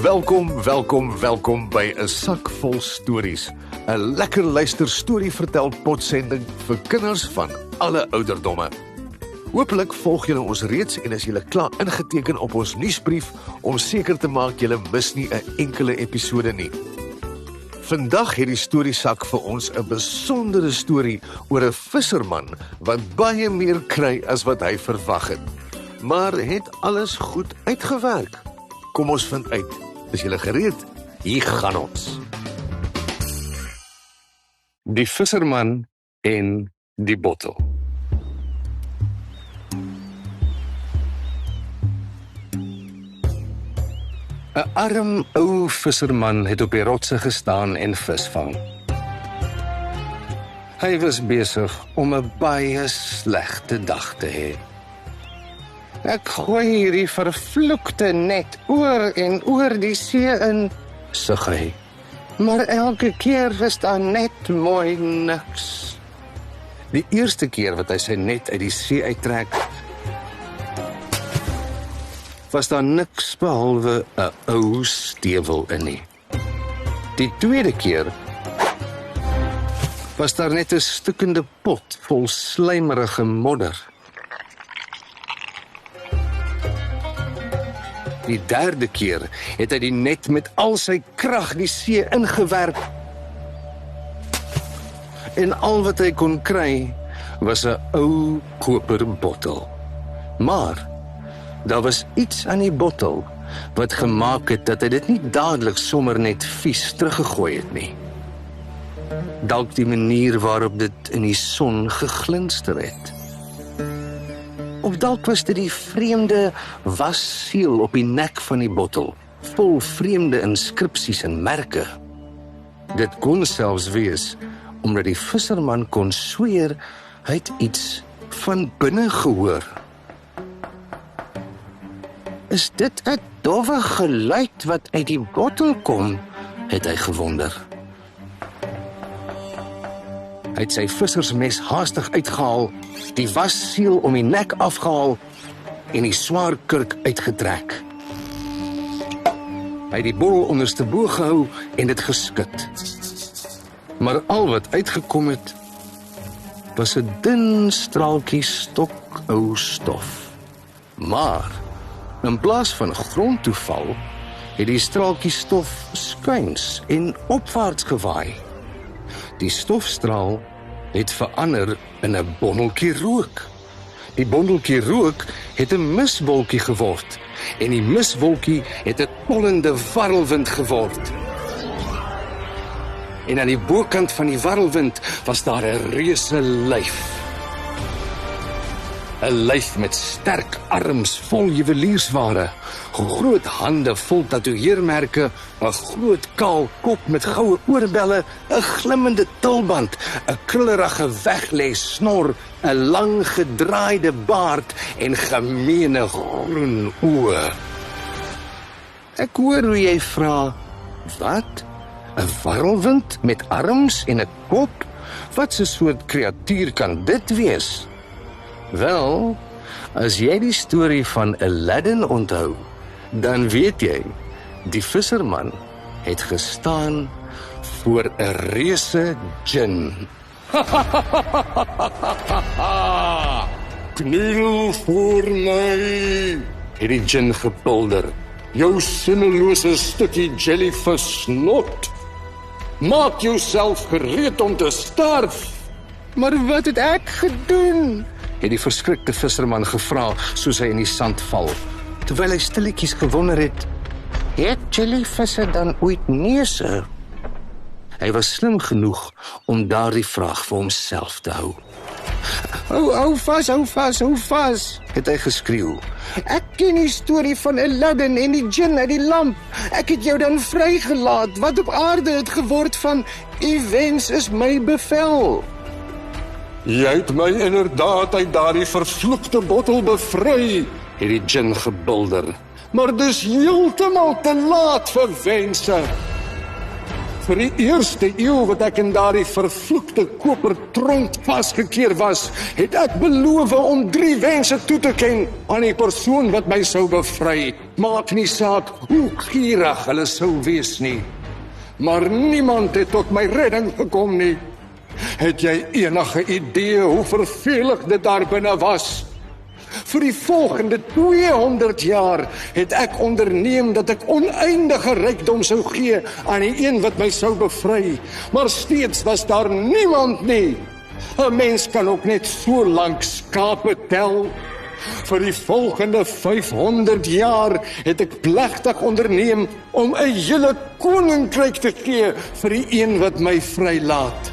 Welkom by 'n sak vol stories. 'n Lekker luister storie vertel potsending vir kinders van alle ouderdomme. Hoopelik volg julle ons reeds en is julle klaar ingeteken op ons nuusbrief om seker te maak julle mis nie 'n enkele episode nie. Vandag het die storiesak vir ons 'n besondere storie oor 'n visserman wat baie meer kry as wat hy verwag het. Maar het alles goed uitgewerk? Kom ons vind uit. Is julle gereed? Hier gaan ons. Die visserman en die bottel. 'n Arm ou visserman het op die rotse gestaan en vis vang. Hy was besig om 'n baie slegte dag te hê. Ek gooi hierdie vervloekte net oor en oor die see in, sug hy. Maar elke keer is daar net mooi niks. Die eerste keer wat hy sy net uit die see uittrek, was daar niks behalwe 'n ou stewel in nie. Die tweede keer was daar net 'n stikkende pot vol slijmerige modder. Die derde keer het hy die net met al sy krag die see ingewerp. En al wat hy kon kry, was 'n ou koper bottel. Maar daar was iets aan die bottel wat gemaak het dat hy dit nie dadelik sommer net vies teruggegooi het nie. Dalk die manier waarop dit in die son geglinster het. Of dalk was dit die vreemde wassiel op die nek van die bottel, vol vreemde inskripsies en merke. Dit kon selfs wees, omdat die visserman kon sweer, hy het iets van binne gehoor. Is dit 'n dowwe geluid wat uit die bottel kom, het hy gewonder. Hy het sy vissersmes haastig uitgehaal, die wassiel om die nek afgehaal en die swaar kurk uitgetrek. Hy het die bottel onderste bo gehou en dit geskit. Maar al wat uitgekom het, was 'n dun straaltjie stokou stof. Maar in plaas van grond toe val, het die straaltjie stof skuins en opwaarts gewaai. Die stofstraal het verander in 'n bondeltjie rook. Die bondeltjie rook het 'n miswolkie geword en die miswolkie het 'n tollende warrelwind geword. En aan die bokant van die warrelwind was daar 'n reuse lyf. 'n Lyf met sterk arms vol juweliersware, groot hande vol tatoeëermerke, 'n groot kaal kop met goue oorbelle, 'n glimmende tulband, 'n krullerige weglê snor, 'n lang gedraaide baard en gemeene groen oë. Ek hoor hoe jy vra, wat? 'n Warrelwind met arms en 'n kop? Wat 'n soort kreatuur kan dit wees? Wel, as jy die storie van Aladdin onthou, dan weet jy, die visserman het gestaan voor 'n reuse djinn. Kniel voor my, het die djinn gebulder. Jou sinnelose stukkie jellyfish snot. Maak jouself gereed om te sterf. Maar wat het ek gedoen? Het die verskrikte visserman gevra, soos hy in die sand val, terwyl hy stilletjies gewonder het jellyvisse dan ooit neuse? Hy was slim genoeg om daardie vraag vir homself te hou. Hou vas, het hy geskreeu. Ek ken die storie van Aladdin en die djinn uit die lamp. Ek het jou dan vrygelaat. Wat op aarde het geword van, "U wens is my bevel." Jy het my inderdaad uit daardie vervloekte bottel bevry, het die djinn gebulder. Maar dis heeltemal te laat vir wense. Vir die eerste eeu wat ek in daardie vervloekte kopertronk vasgekeer was, het ek beloof om 3 wense toe te ken aan die persoon wat my sou bevry. Maak nie saak hoe gierig hulle sou wees nie. Maar niemand het tot my redding gekom nie. Het jy enige idee hoe vervelig dit daar binne was? Vir die volgende 200 jaar het ek onderneem dat ek oneindige rykdom sou gee aan die een wat my sou bevry, maar steeds was daar niemand nie. 'n Mens kan ook net so lank skape tel. Vir die volgende 500 jaar het ek plegtig onderneem om 'n hele koninkryk te gee vir die een wat my vrylaat.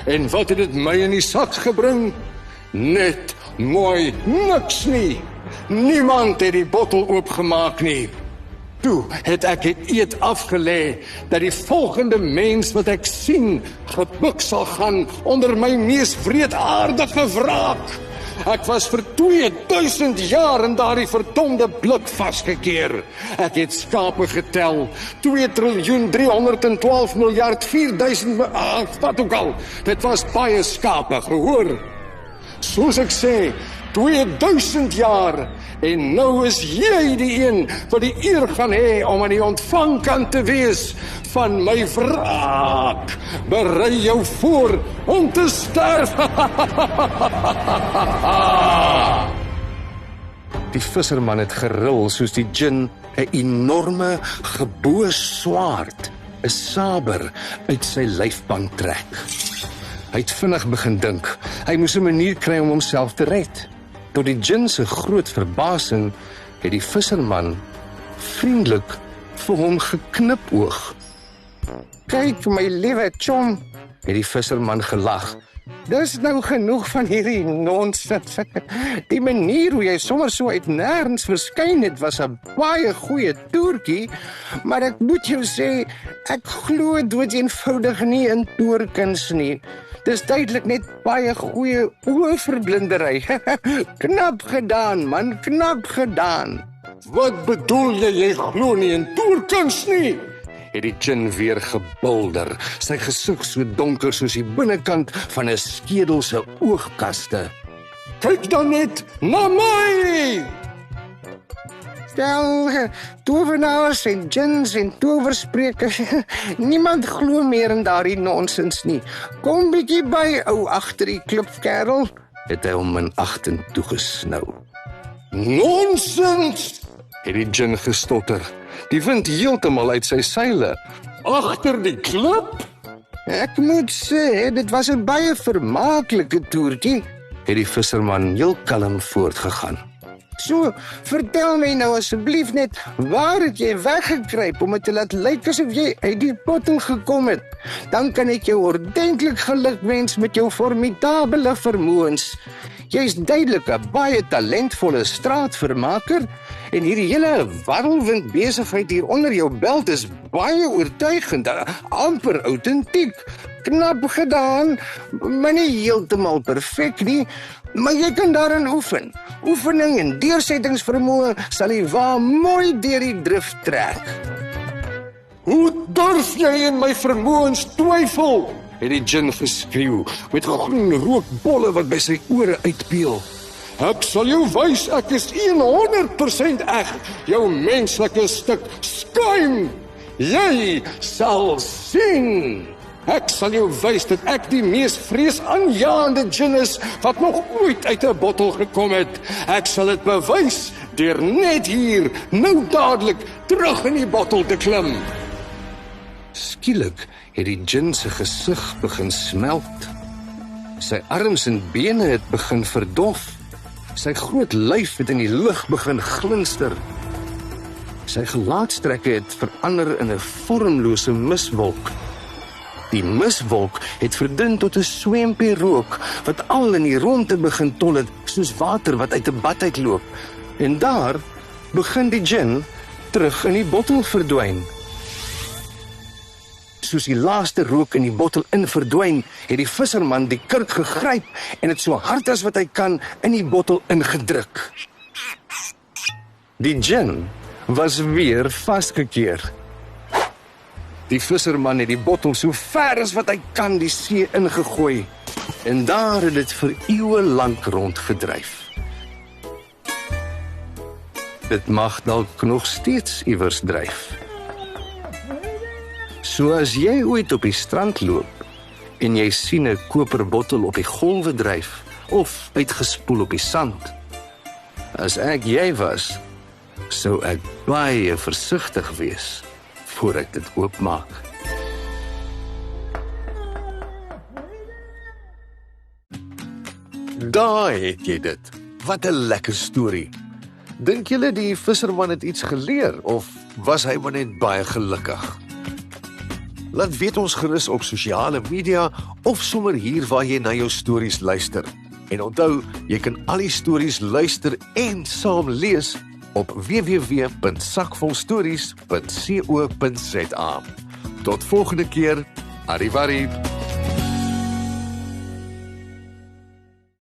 En wat het dit my in die sak gebring? Net mooi niks nie. Niemand het die bottel oopgemaak nie. Toe het ek het eed afgelê dat die volgende mens wat ek sien gebuk sal gaan onder my mees wreedaardige wraak. Ek was vir 2000 jaar in daardie verdomde blik vasgekeer. Ek het skape getel, 2.312.000.000.000, wat ook al. Dit was baie skape, gehoor. Soos ek sê, 2000 jaar, en nou is jy die een wat die eer gaan hê om aan die ontvangkant te wees van my wraak. Berei jou voor om te sterf. Die visserman het geril soos die djinn 'n enorme geboë swaard, 'n saber, uit sy lyfband trek. Hy het vinnig begin dink. Hy moes 'n manier kry om homself te red. Tot die djinn se groot verbasing het die visserman vriendelik vir hom geknipoog. "Kyk my liewe chom," het die visserman gelag. "Dis nou genoeg van hierdie nonsens. Die manier hoe jy sommer so uit nêrens verskyn het was 'n baie goeie toertjie, maar ek moet jou sê, ek glo doodeenvoudig nie in toerkuns nie. Dis duidelik net baie goeie oorverblindery. Knap gedaan, man, knap gedaan." "Wat bedoel jy glo nie in toerkuns nie?" het die djinn weer gebulder, sy gesig so donker soos die binnekant van 'n skedel se oogkaste. "Kyk dan net na my!" "Stel, towenaars en djinns en towersprekers, niemand glo meer in daardie nonsens nie. Kom bietjie by, ou agter die klip, kerel," het hy hom minagtend toegesnou. "Nonsens!" het die djinn gestotter, die wind heeltemal uit sy seile. "Agter die klip?" "Ek moet sê, dit was 'n baie vermaaklike toertjie," het die visserman heel kalm voortgegaan. "So, vertel my nou asseblief net, waar het jy weggekruip om het te laat lyk asof jy uit die bottel gekom het? Dan kan ek jou ordentlik gelukwens met jou formidabele vermoëns. Jy's duidelik 'n baie talentvolle straatvermaker, en hierdie hele warrelwind besigheid hier onder jou belt is baie oortuigend, amper autentiek. Knap gedaan, maar nie heeltemal perfek nie, maar jy kan daarin oefen. Oefening en deursettingsvermoë sal die wa mooi deur die drif trek." "Hoe durf jy in my vermoëns twyfel?" het die djinn geskreeu, met groen rookbolle wat by sy ore uitpeel. "Ek sal jou wys, ek is 100% eg, jou menslike stuk skuim. Jy sal sien. Ek sal jou wys dat ek die mees vreesaanjaende djinn is wat nog ooit uit 'n bottel gekom het. Ek sal dit bewys deur net hier, nou dadelik, terug in die bottel te klim." Skielik het die djinn se gesig begin smelt. Sy arms en bene het begin verdof. Sy groot lyf het in die lug begin glinster. Sy gelaatstrekke het verander in 'n vormlose miswolk. Die miswolk het verdun tot 'n swempie rook wat al in die rondte begin tol het, soos water wat uit 'n bad uitloop. En daar begin die djinn terug in die bottel verdwyn. Soos die laaste rook in die bottel verdwyn, het die visserman die kurk gegryp en dit so hard as wat hy kan in die bottel ingedruk. Die djinn was weer vasgekeer. Die visserman het die bottel so ver as wat hy kan die see ingegooi. En daar het dit vir eeue lank rondgedryf. Dit mag dalk nog steeds iewers dryf. So as jy ooit op die strand loop en jy sien 'n koperbottel op die golwe dryf of uitgespoel op die sand, as ek jy was, sou ek baie versigtig wees voor ek dit oopmaak. Daar het jy dit. Wat 'n lekker storie. Dink julle die visserman het iets geleer of was hy maar net baie gelukkig? Laat weet ons gerus op sosiale media of sommer hier waar jy na jou stories luister. En onthou, jy kan al die stories luister en saam lees op www.sakvolstories.co.za. Tot volgende keer. Arrivederci.